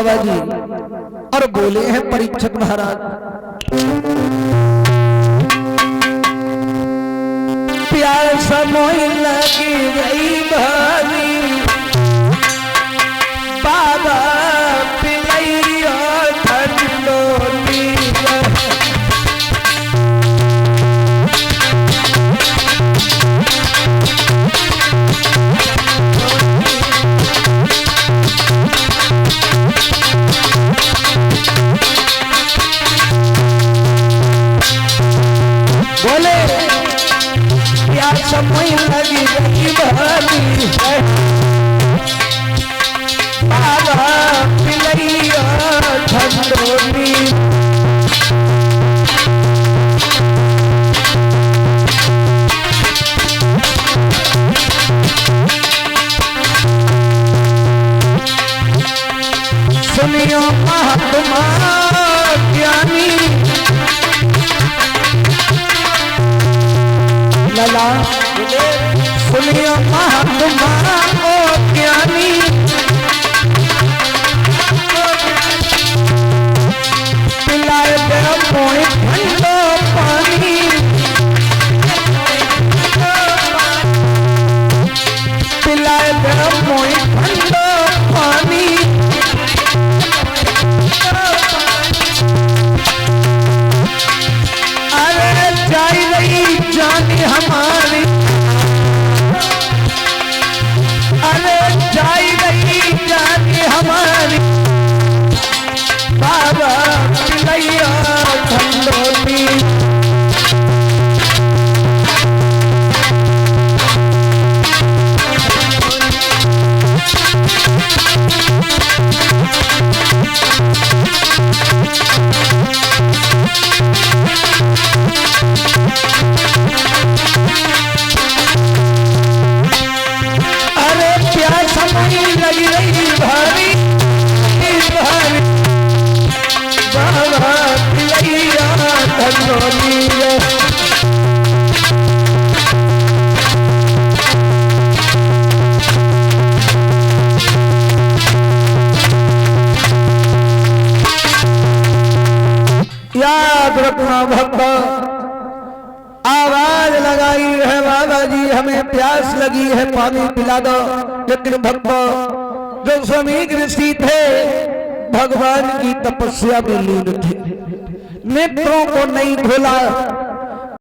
बाबा जी और बोले हैं परीक्षित महाराज, प्यास मोई लगी गई भारी, बाबा पिलैया ठंडोली। बोले प्यास मोई लगी गई भारी, बाबा पिलैया ठंडोली। सुनियो महात्मा ज्ञानी लला, सुनियो महात्मा ओ ज्ञानी, पिलाए दे मोई ठंडो पानी, पिलाए दे मोई ठंडो पानी। अरे जाई रही जानी हमारी, अरे जाई रही जानी हमारी, बाबा पिलैया ठंडोली। अरे प्यास नहीं लगी रही भारी भारी, बाबा पिलैया ठंडोली। याद रखना भक्त, आवाज लगाई है बाबा जी हमें प्यास लगी है पानी पिला दो। लेकिन भक्त जो श्रमिक ऋषि थे भगवान की तपस्या में लीन थे, नेत्रों को नहीं खोला,